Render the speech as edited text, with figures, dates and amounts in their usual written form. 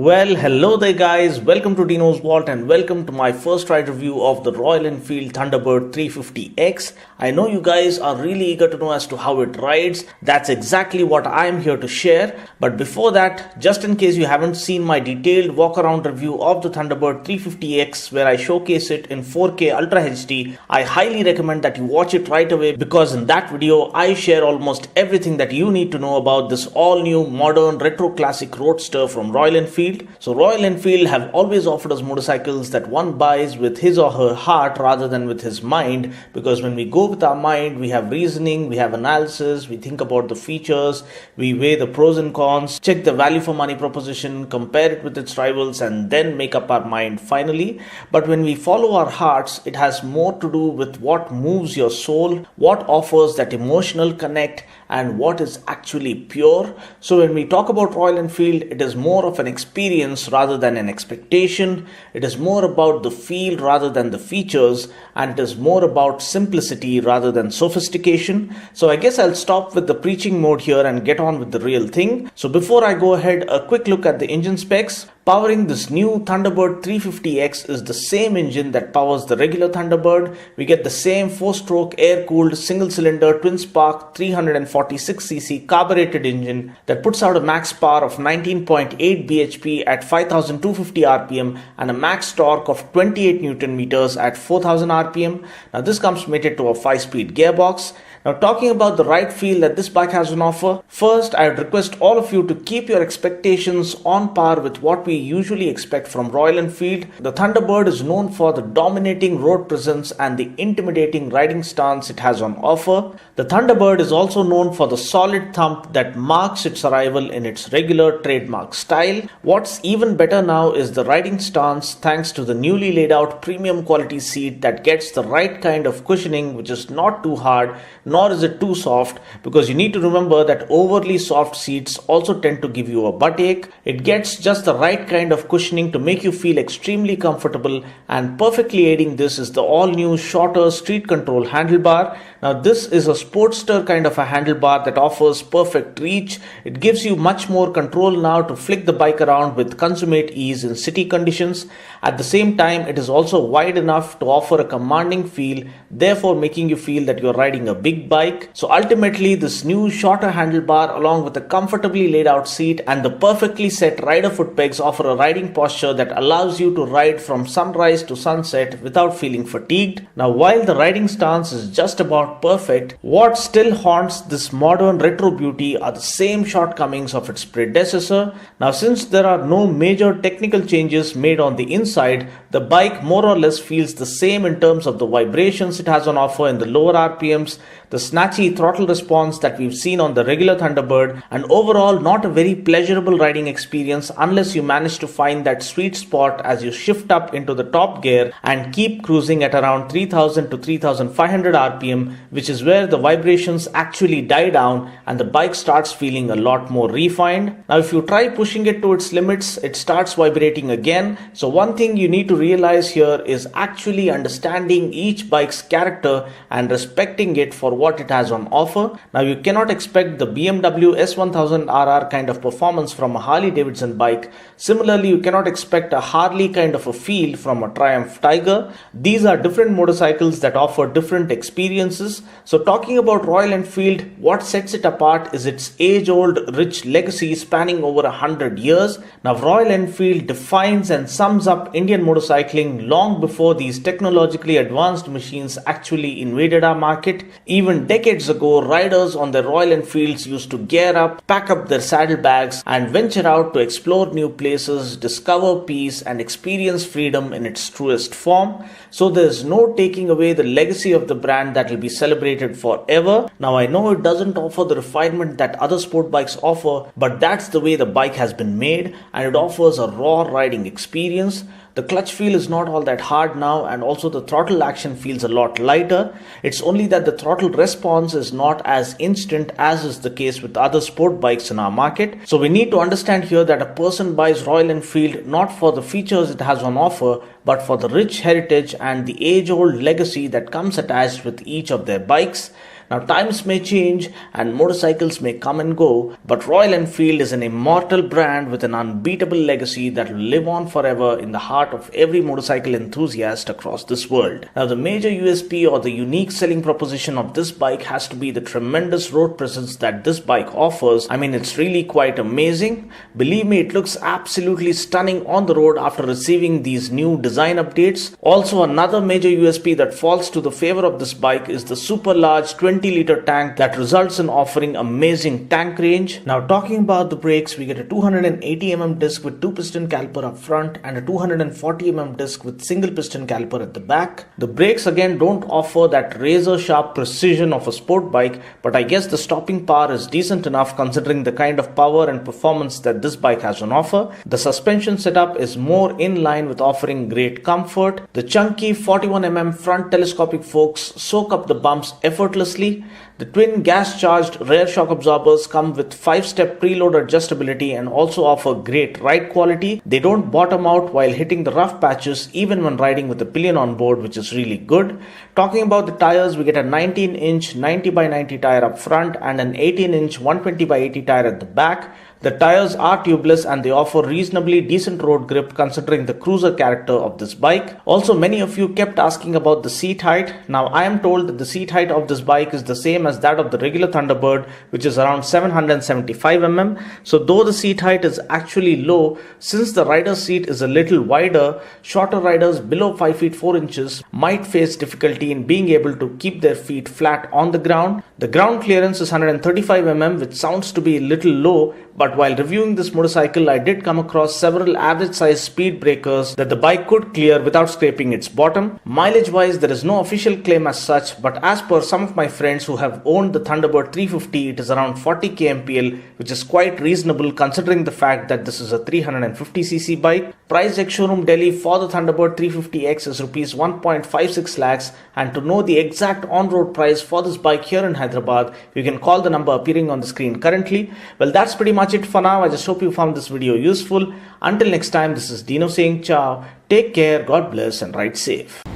Well, hello there guys, welcome to Dino's Vault and welcome to my first ride review of the Royal Enfield Thunderbird 350X. I know you guys are really eager to know as to how it rides. That's exactly what I'm here to share. But before that, just in case you haven't seen my detailed walk around review of the Thunderbird 350X where I showcase it in 4K Ultra HD, I highly recommend that you watch it right away because in that video I share almost everything that you need to know about this all new modern retro classic roadster from Royal Enfield. So Royal Enfield have always offered us motorcycles that one buys with his or her heart rather than with his mind, because when we go with our mind, we have reasoning, we have analysis, we think about the features, we weigh the pros and cons, check the value for money proposition, compare it with its rivals, and then make up our mind finally. But when we follow our hearts, it has more to do with what moves your soul, what offers that emotional connect, and what is actually pure. So when we talk about Royal Enfield, it is more of an experience rather than an expectation. It is more about the feel rather than the features, and it is more about simplicity rather than sophistication. So I guess I'll stop with the preaching mode here and get on with the real thing. So before I go ahead, a quick look at the engine specs. Powering this new Thunderbird 350X is the same engine that powers the regular Thunderbird. We get the same 4-stroke air-cooled single-cylinder twin-spark 346cc carbureted engine that puts out a max power of 19.8 bhp at 5250 rpm and a max torque of 28 Newton meters at 4000 rpm. Now this comes mated to a 5-speed gearbox. Now talking about the ride feel that this bike has on offer, first I would request all of you to keep your expectations on par with what we usually expect from Royal Enfield. The Thunderbird is known for the dominating road presence and the intimidating riding stance it has on offer. The Thunderbird is also known for the solid thump that marks its arrival in its regular trademark style. What's even better now is the riding stance thanks to the newly laid out premium quality seat that gets the right kind of cushioning, which is not too hard nor is it too soft, because you need to remember that overly soft seats also tend to give you a butt ache. It gets just the right kind of cushioning to make you feel extremely comfortable, and perfectly aiding this is the all new shorter street control handlebar. Now this is a sportster kind of a handlebar that offers perfect reach. It gives you much more control now to flick the bike around with consummate ease in city conditions. At the same time, it is also wide enough to offer a commanding feel, therefore making you feel that you're riding a big bike. So ultimately, this new shorter handlebar along with a comfortably laid out seat and the perfectly set rider foot pegs offer a riding posture that allows you to ride from sunrise to sunset without feeling fatigued. Now while the riding stance is just about perfect, what still haunts this modern retro beauty are the same shortcomings of its predecessor. Now since there are no major technical changes made on the inside, the bike more or less feels the same in terms of the vibrations it has on offer in the lower RPMs, the snatchy throttle response that we've seen on the regular Thunderbird, and overall not a very pleasurable riding experience unless you manage to find that sweet spot as you shift up into the top gear and keep cruising at around 3000 to 3500 rpm, which is where the vibrations actually die down and the bike starts feeling a lot more refined. Now if you try pushing it to its limits, it starts vibrating again. So one thing you need to realize here is actually understanding each bike's character and respecting it for what it has on offer. Now you cannot expect the BMW S1000RR kind of performance from a Harley Davidson bike. Similarly, you cannot expect a Harley kind of a feel from a Triumph Tiger. These are different motorcycles that offer different experiences. So talking about Royal Enfield, what sets it apart is its age-old rich legacy spanning over 100 years. Now Royal Enfield defines and sums up Indian motorcycling long before these technologically advanced machines actually invaded our market. Even decades ago, riders on their Royal Enfields used to gear up, pack up their saddlebags, and venture out to explore new places, discover peace, and experience freedom in its truest form. So there's no taking away the legacy of the brand that will be celebrated forever. Now I know it doesn't offer the refinement that other sport bikes offer, but that's the way the bike has been made, and it offers a raw riding experience. The clutch feel is not all that hard now, and also the throttle action feels a lot lighter. It's only that the throttle response is not as instant as is the case with other sport bikes in our market. So we need to understand here that a person buys Royal Enfield not for the features it has on offer, but for the rich heritage and the age-old legacy that comes attached with each of their bikes. Now times may change and motorcycles may come and go, but Royal Enfield is an immortal brand with an unbeatable legacy that will live on forever in the heart of every motorcycle enthusiast across this world. Now the major USP or the unique selling proposition of this bike has to be the tremendous road presence that this bike offers. I mean, it's really quite amazing. Believe me, it looks absolutely stunning on the road after receiving these new design updates. Also, another major USP that falls to the favor of this bike is the super large 20-liter tank that results in offering amazing tank range. Now talking about the brakes, we get a 280mm disc with 2-piston caliper up front and a 240mm disc with single piston caliper at the back. The brakes again don't offer that razor sharp precision of a sport bike, but I guess the stopping power is decent enough considering the kind of power and performance that this bike has on offer. The suspension setup is more in line with offering great comfort. The chunky 41mm front telescopic forks soak up the bumps effortlessly. The twin gas-charged rear shock absorbers come with 5-step preload adjustability and also offer great ride quality. They don't bottom out while hitting the rough patches even when riding with a pillion on board, which is really good. Talking about the tires, we get a 19-inch 90x90 tire up front and an 18-inch 120x80 tire at the back. The tires are tubeless and they offer reasonably decent road grip considering the cruiser character of this bike. Also, many of you kept asking about the seat height. Now, I am told that the seat height of this bike is the same as that of the regular Thunderbird, which is around 775mm. So, though the seat height is actually low, since the rider's seat is a little wider, shorter riders below 5 feet 4 inches might face difficulty in being able to keep their feet flat on the ground. The ground clearance is 135mm, which sounds to be a little low, but while reviewing this motorcycle, I did come across several average size speed breakers that the bike could clear without scraping its bottom. Mileage wise, there is no official claim as such, but as per some of my friends who have owned the Thunderbird 350, it is around 40 kmpl, which is quite reasonable considering the fact that this is a 350cc bike. Price ex showroom Delhi for the Thunderbird 350X is rupees 1.56 lakhs, and to know the exact on-road price for this bike here in Hyderabad, you can call the number appearing on the screen currently. Well, that's pretty much it for now. I just hope you found this video useful. Until next time, this is Dino saying ciao. Take care, God bless and ride safe.